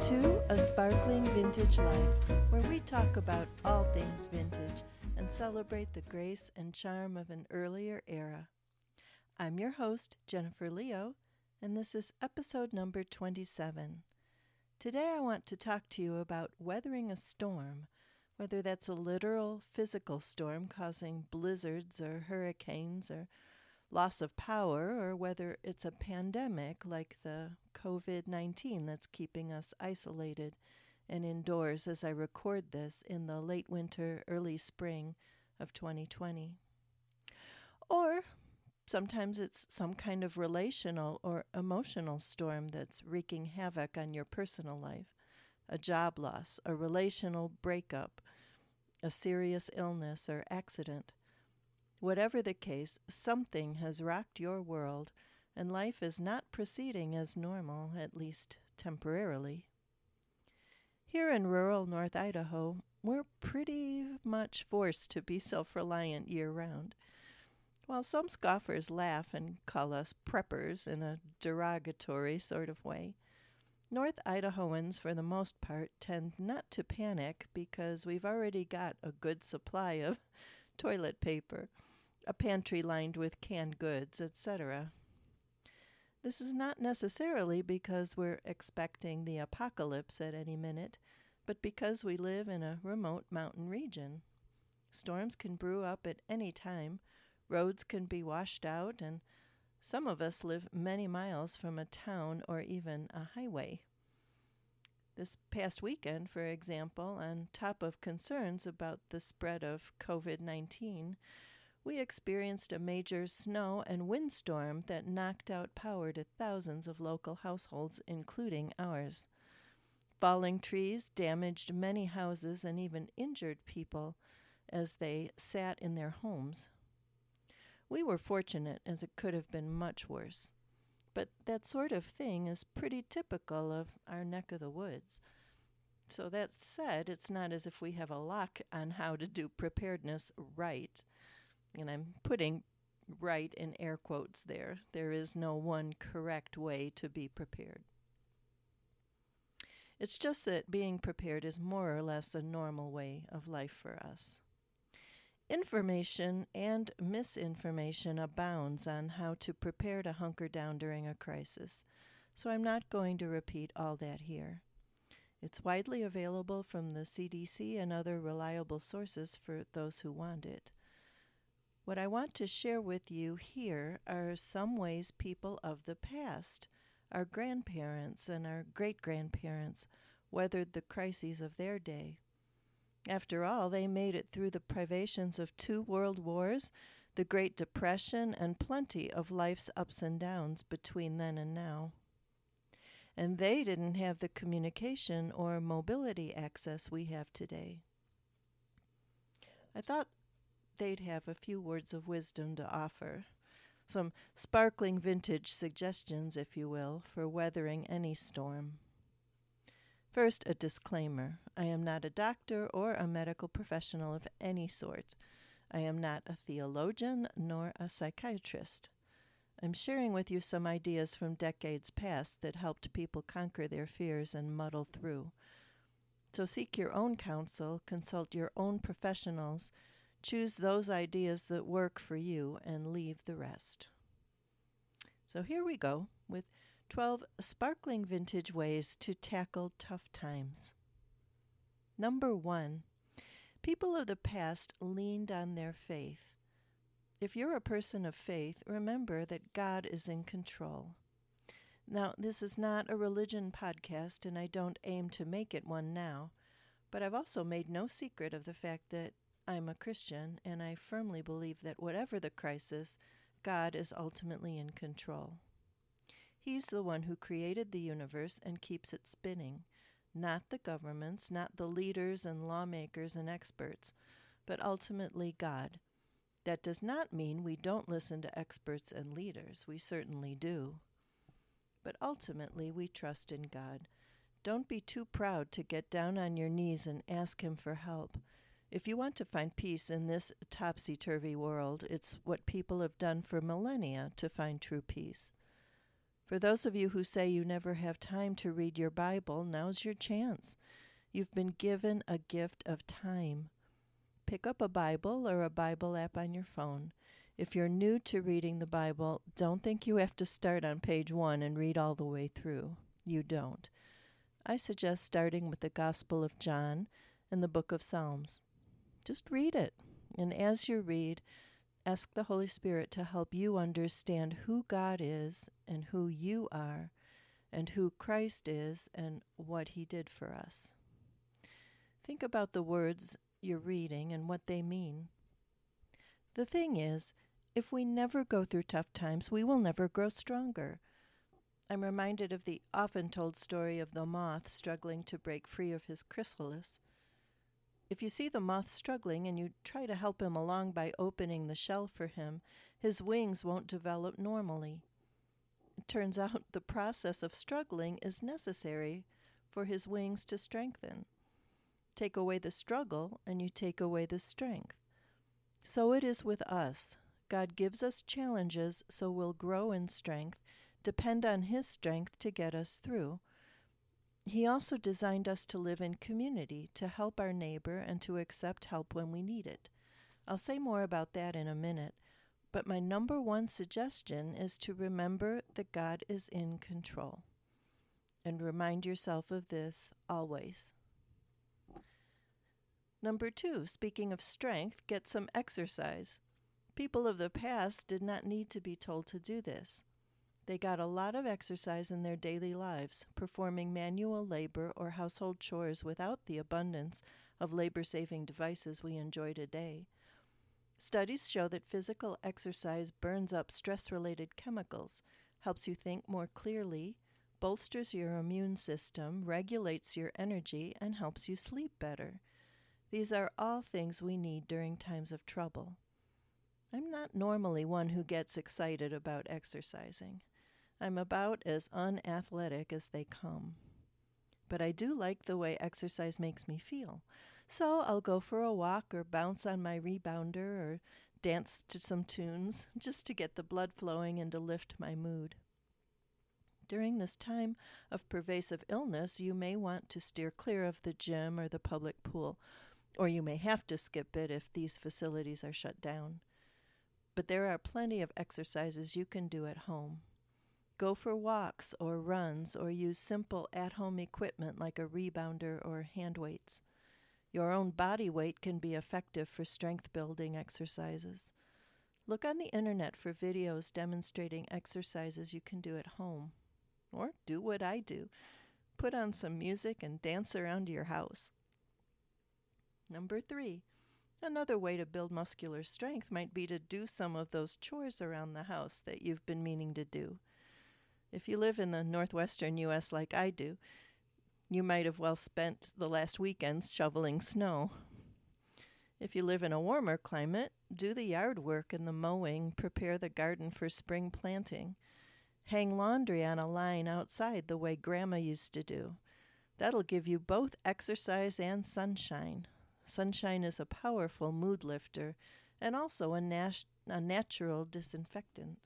to A Sparkling Vintage Life, where we talk about all things vintage and celebrate the grace and charm of an earlier era. I'm your host, Jennifer Leo, and this is episode number 27. Today I want to talk to you about weathering a storm, whether that's a literal physical storm causing blizzards or hurricanes or loss of power, or whether it's a pandemic like the COVID-19 that's keeping us isolated and indoors as I record this in the late winter, early spring of 2020. Or sometimes it's some kind of relational or emotional storm that's wreaking havoc on your personal life, a job loss, a relational breakup, a serious illness or accident. Whatever the case, something has rocked your world, and life is not proceeding as normal, at least temporarily. Here in rural North Idaho, we're pretty much forced to be self-reliant year-round. While some scoffers laugh and call us preppers in a derogatory sort of way, North Idahoans, for the most part, tend not to panic because we've already got a good supply of toilet paper, a pantry lined with canned goods, etc. This is not necessarily because we're expecting the apocalypse at any minute, but because we live in a remote mountain region. Storms can brew up at any time, roads can be washed out, and some of us live many miles from a town or even a highway. This past weekend, for example, on top of concerns about the spread of COVID-19, we experienced a major snow and windstorm that knocked out power to thousands of local households, including ours. Falling trees damaged many houses and even injured people as they sat in their homes. We were fortunate, as it could have been much worse. But that sort of thing is pretty typical of our neck of the woods. So that said, it's not as if we have a lock on how to do preparedness right. And I'm putting right in air quotes there. There is no one correct way to be prepared. It's just that being prepared is more or less a normal way of life for us. Information and misinformation abounds on how to prepare to hunker down during a crisis, so I'm not going to repeat all that here. It's widely available from the CDC and other reliable sources for those who want it. What I want to share with you here are some ways people of the past, our grandparents and our great-grandparents, weathered the crises of their day. After all, they made it through the privations of 2 world wars, the Great Depression, and plenty of life's ups and downs between then and now. And they didn't have the communication or mobility access we have today. I thought they'd have a few words of wisdom to offer, some sparkling vintage suggestions, if you will, for weathering any storm. First, a disclaimer. I am not a doctor or a medical professional of any sort. I am not a theologian nor a psychiatrist. I'm sharing with you some ideas from decades past that helped people conquer their fears and muddle through. So seek your own counsel, consult your own professionals, choose those ideas that work for you, and leave the rest. So here we go with 12 sparkling vintage ways to tackle tough times. Number 1, people of the past leaned on their faith. If you're a person of faith, remember that God is in control. Now, this is not a religion podcast, and I don't aim to make it one now, but I've also made no secret of the fact that I'm a Christian, and I firmly believe that whatever the crisis, God is ultimately in control. He's the one who created the universe and keeps it spinning, not the governments, not the leaders and lawmakers and experts, but ultimately God. That does not mean we don't listen to experts and leaders. We certainly do. But ultimately, we trust in God. Don't be too proud to get down on your knees and ask Him for help. If you want to find peace in this topsy-turvy world, it's what people have done for millennia to find true peace. For For those of you who say you never have time to read your Bible, now's your chance. You've been given a gift of time. Pick up a Bible or a Bible app on your phone. If you're new to reading the Bible, don't think you have to start on page 1 and read all the way through. You don't. I suggest starting with the Gospel of John and the book of Psalms. Just read it, and as you read, ask the Holy Spirit to help you understand who God is and who you are, and who Christ is and what he did for us. Think about the words you're reading and what they mean. The thing is, if we never go through tough times, we will never grow stronger. I'm reminded of the often told story of the moth struggling to break free of his chrysalis. If you see the moth struggling and you try to help him along by opening the shell for him, his wings won't develop normally. It turns out the process of struggling is necessary for his wings to strengthen. Take away the struggle and you take away the strength. So it is with us. God gives us challenges so we'll grow in strength, depend on his strength to get us through. He also designed us to live in community, to help our neighbor and to accept help when we need it. I'll say more about that in a minute, but my number one suggestion is to remember that God is in control. And remind yourself of this always. Number 2, speaking of strength, get some exercise. People of the past did not need to be told to do this. They got a lot of exercise in their daily lives, performing manual labor or household chores without the abundance of labor-saving devices we enjoy today. Studies show that physical exercise burns up stress-related chemicals, helps you think more clearly, bolsters your immune system, regulates your energy, and helps you sleep better. These are all things we need during times of trouble. I'm not normally one who gets excited about exercising. I'm about as unathletic as they come. But I do like the way exercise makes me feel. So I'll go for a walk or bounce on my rebounder or dance to some tunes just to get the blood flowing and to lift my mood. During this time of pervasive illness, you may want to steer clear of the gym or the public pool, or you may have to skip it if these facilities are shut down. But there are plenty of exercises you can do at home. Go for walks or runs or use simple at-home equipment like a rebounder or hand weights. Your own body weight can be effective for strength-building exercises. Look on the internet for videos demonstrating exercises you can do at home. Or do what I do. Put on some music and dance around your house. Number 3. Another way to build muscular strength might be to do some of those chores around the house that you've been meaning to do. If you live in the northwestern U.S. like I do, you might have well spent the last weekends shoveling snow. If you live in a warmer climate, do the yard work and the mowing, prepare the garden for spring planting. Hang laundry on a line outside the way Grandma used to do. That'll give you both exercise and sunshine. Sunshine is a powerful mood lifter and also a natural disinfectant.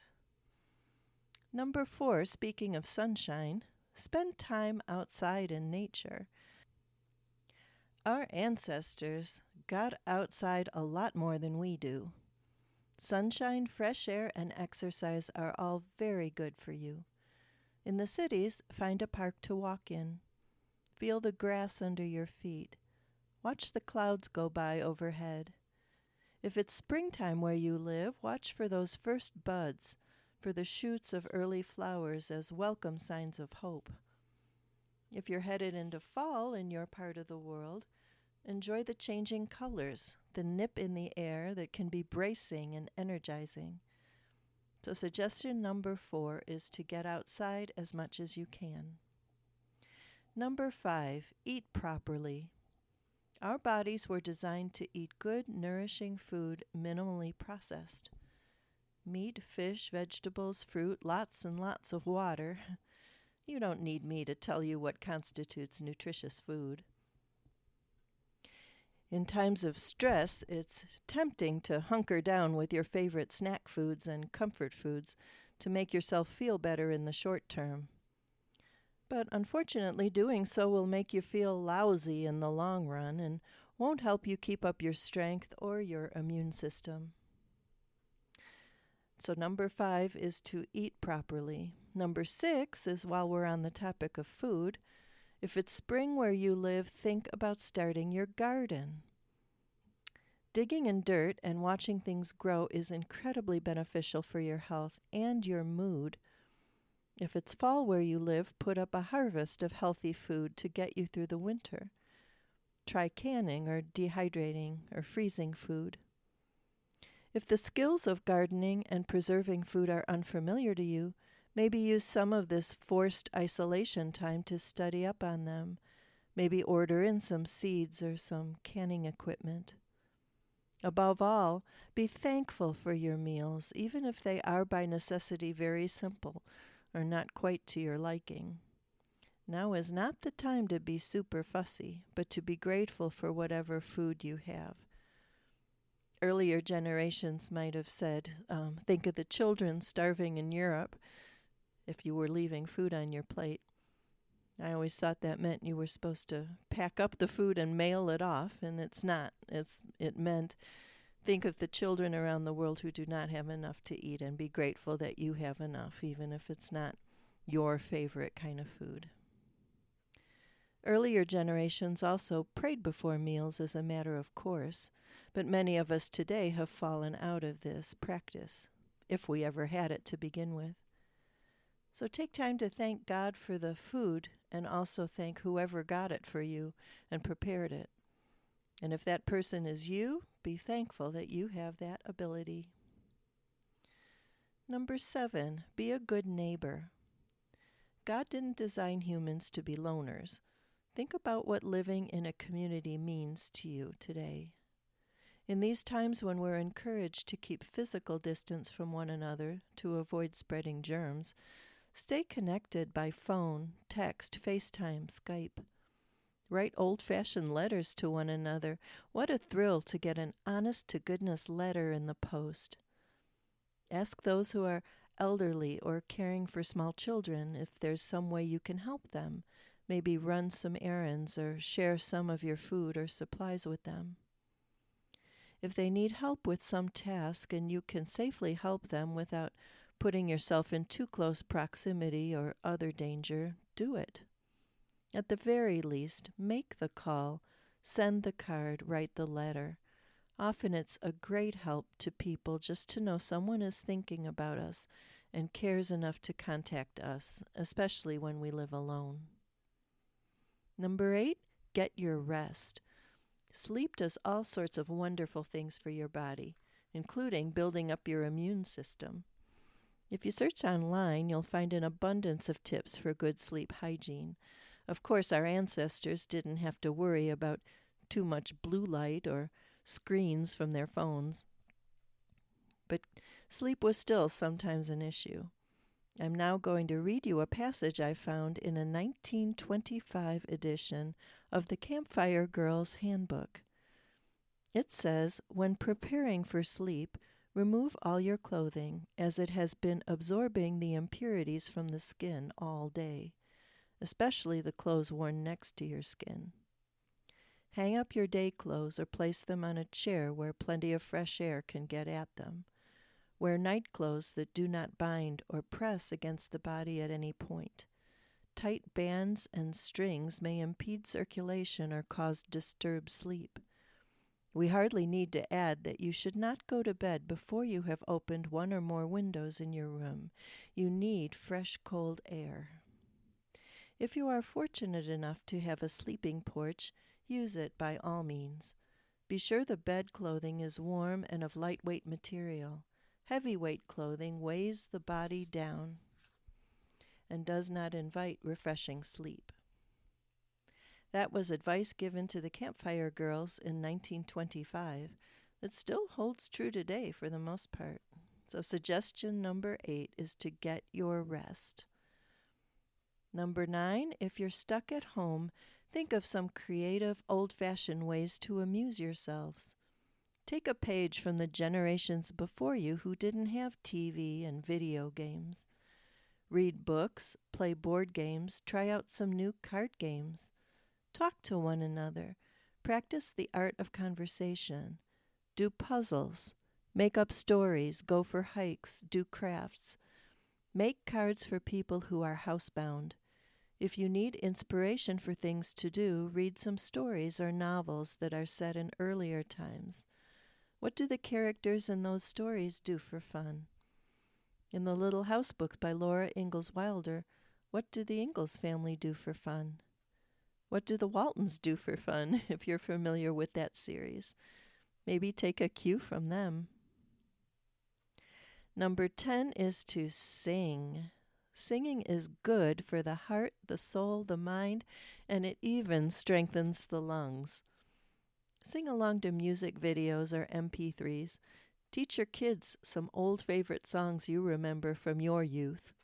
Number 4, speaking of sunshine, spend time outside in nature. Our ancestors got outside a lot more than we do. Sunshine, fresh air, and exercise are all very good for you. In the cities, find a park to walk in. Feel the grass under your feet. Watch the clouds go by overhead. If it's springtime where you live, watch for those first buds, for the shoots of early flowers as welcome signs of hope. If you're headed into fall in your part of the world, enjoy the changing colors, the nip in the air that can be bracing and energizing. So suggestion number 4 is to get outside as much as you can. Number 5, eat properly. Our bodies were designed to eat good, nourishing food, minimally processed. Meat, fish, vegetables, fruit, lots and lots of water. You don't need me to tell you what constitutes nutritious food. In times of stress, it's tempting to hunker down with your favorite snack foods and comfort foods to make yourself feel better in the short term. But unfortunately, doing so will make you feel lousy in the long run and won't help you keep up your strength or your immune system. So number 5 is to eat properly. Number 6 is, while we're on the topic of food, if it's spring where you live, think about starting your garden. Digging in dirt and watching things grow is incredibly beneficial for your health and your mood. If it's fall where you live, put up a harvest of healthy food to get you through the winter. Try canning or dehydrating or freezing food. If the skills of gardening and preserving food are unfamiliar to you, maybe use some of this forced isolation time to study up on them. Maybe order in some seeds or some canning equipment. Above all, be thankful for your meals, even if they are by necessity very simple or not quite to your liking. Now is not the time to be super fussy, but to be grateful for whatever food you have. Earlier generations might have said, think of the children starving in Europe if you were leaving food on your plate. I always thought that meant you were supposed to pack up the food and mail it off, and it's not. It meant think of the children around the world who do not have enough to eat and be grateful that you have enough, even if it's not your favorite kind of food. Earlier generations also prayed before meals as a matter of course, but many of us today have fallen out of this practice, if we ever had it to begin with. So take time to thank God for the food and also thank whoever got it for you and prepared it. And if that person is you, be thankful that you have that ability. Number 7, be a good neighbor. God didn't design humans to be loners. Think about what living in a community means to you today. In these times when we're encouraged to keep physical distance from one another to avoid spreading germs, stay connected by phone, text, FaceTime, Skype. Write old-fashioned letters to one another. What a thrill to get an honest-to-goodness letter in the post. Ask those who are elderly or caring for small children if there's some way you can help them. Maybe run some errands or share some of your food or supplies with them. If they need help with some task and you can safely help them without putting yourself in too close proximity or other danger, do it. At the very least, make the call, send the card, write the letter. Often it's a great help to people just to know someone is thinking about us and cares enough to contact us, especially when we live alone. Number 8, get your rest. Sleep does all sorts of wonderful things for your body, including building up your immune system. If you search online, you'll find an abundance of tips for good sleep hygiene. Of course, our ancestors didn't have to worry about too much blue light or screens from their phones. But sleep was still sometimes an issue. I'm now going to read you a passage I found in a 1925 edition of the Campfire Girl's Handbook. It says, when preparing for sleep, remove all your clothing, as it has been absorbing the impurities from the skin all day, especially the clothes worn next to your skin. Hang up your day clothes or place them on a chair where plenty of fresh air can get at them. Wear night clothes that do not bind or press against the body at any point. Tight bands and strings may impede circulation or cause disturbed sleep. We hardly need to add that you should not go to bed before you have opened one or more windows in your room. You need fresh, cold air. If you are fortunate enough to have a sleeping porch, use it by all means. Be sure the bed clothing is warm and of lightweight material. Heavyweight clothing weighs the body down and does not invite refreshing sleep. That was advice given to the Campfire Girls in 1925 that still holds true today for the most part. So suggestion number 8 is to get your rest. Number 9, if you're stuck at home, think of some creative, old-fashioned ways to amuse yourselves. Take a page from the generations before you who didn't have TV and video games. Read books, play board games, try out some new card games. Talk to one another. Practice the art of conversation. Do puzzles. Make up stories. Go for hikes. Do crafts. Make cards for people who are housebound. If you need inspiration for things to do, read some stories or novels that are set in earlier times. What do the characters in those stories do for fun? In the Little House books by Laura Ingalls Wilder, what do the Ingalls family do for fun? What do the Waltons do for fun, if you're familiar with that series? Maybe take a cue from them. Number 10 is to sing. Singing is good for the heart, the soul, the mind, and it even strengthens the lungs. Sing along to music videos or MP3s. Teach your kids some old favorite songs you remember from your youth.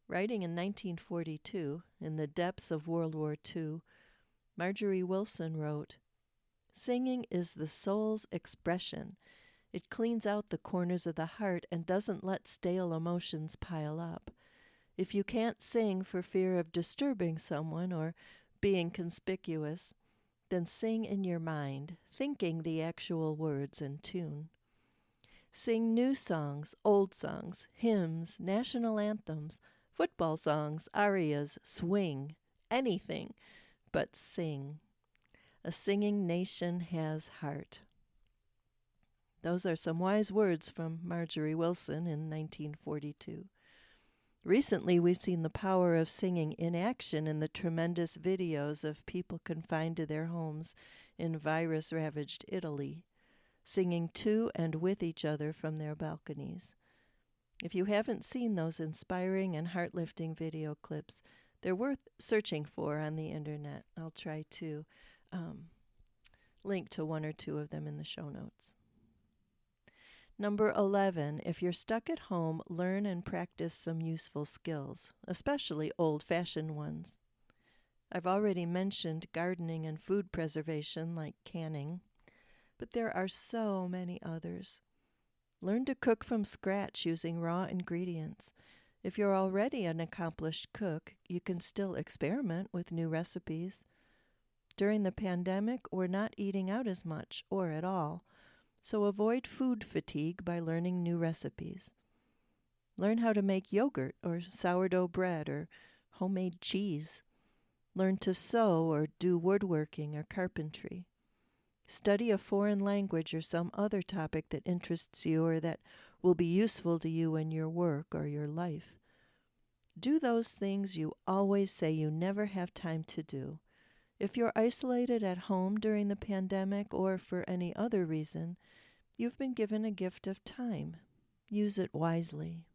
Writing in 1942, in the depths of World War II, Marjorie Wilson wrote, "Singing is the soul's expression. It cleans out the corners of the heart and doesn't let stale emotions pile up. If you can't sing for fear of disturbing someone or being conspicuous, then sing in your mind, thinking the actual words and tune. Sing new songs, old songs, hymns, national anthems, football songs, arias, swing, anything, but sing. A singing nation has heart." Those are some wise words from Marjorie Wilson in 1942. Recently, we've seen the power of singing in action in the tremendous videos of people confined to their homes in virus-ravaged Italy, singing to and with each other from their balconies. If you haven't seen those inspiring and heart-lifting video clips, they're worth searching for on the internet. I'll try to link to one or two of them in the show notes. Number 11, if you're stuck at home, learn and practice some useful skills, especially old-fashioned ones. I've already mentioned gardening and food preservation like canning, but there are so many others. Learn to cook from scratch using raw ingredients. If you're already an accomplished cook, you can still experiment with new recipes. During the pandemic, we're not eating out as much or at all, so avoid food fatigue by learning new recipes. Learn how to make yogurt or sourdough bread or homemade cheese. Learn to sew or do woodworking or carpentry. Study a foreign language or some other topic that interests you or that will be useful to you in your work or your life. Do those things you always say you never have time to do. If you're isolated at home during the pandemic or for any other reason, you've been given a gift of time. Use it wisely.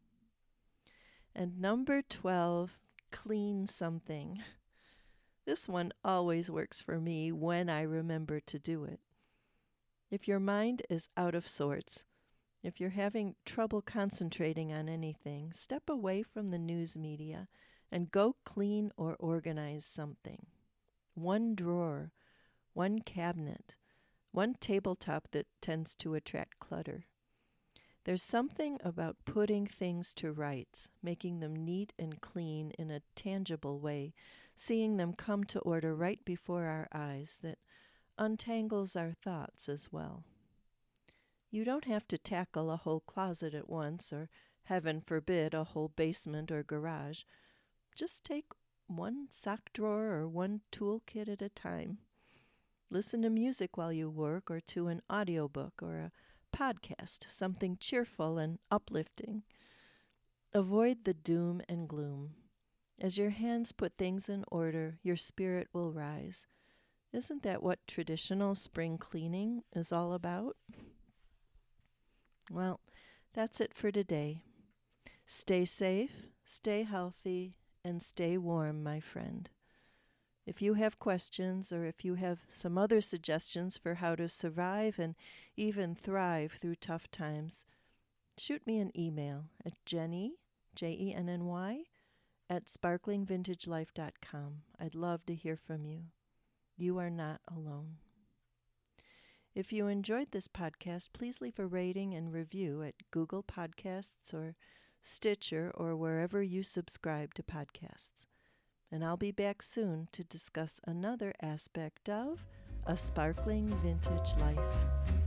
And number 12, clean something. This one always works for me when I remember to do it. If your mind is out of sorts, if you're having trouble concentrating on anything, step away from the news media and go clean or organize something. One drawer, one cabinet, one tabletop that tends to attract clutter. There's something about putting things to rights, making them neat and clean in a tangible way, seeing them come to order right before our eyes that untangles our thoughts as well. You don't have to tackle a whole closet at once or, heaven forbid, a whole basement or garage. Just take one sock drawer or one toolkit at a time. Listen to music while you work or to an audiobook or a podcast, something cheerful and uplifting. Avoid the doom and gloom. As your hands put things in order, your spirit will rise. Isn't that what traditional spring cleaning is all about? Well, that's it for today. Stay safe, stay healthy, and stay warm, my friend. If you have questions or if you have some other suggestions for how to survive and even thrive through tough times, shoot me an email at Jenny, Jenny, at sparklingvintagelife.com. I'd love to hear from you. You are not alone. If you enjoyed this podcast, please leave a rating and review at Google Podcasts or Stitcher or wherever you subscribe to podcasts. And I'll be back soon to discuss another aspect of a sparkling vintage life.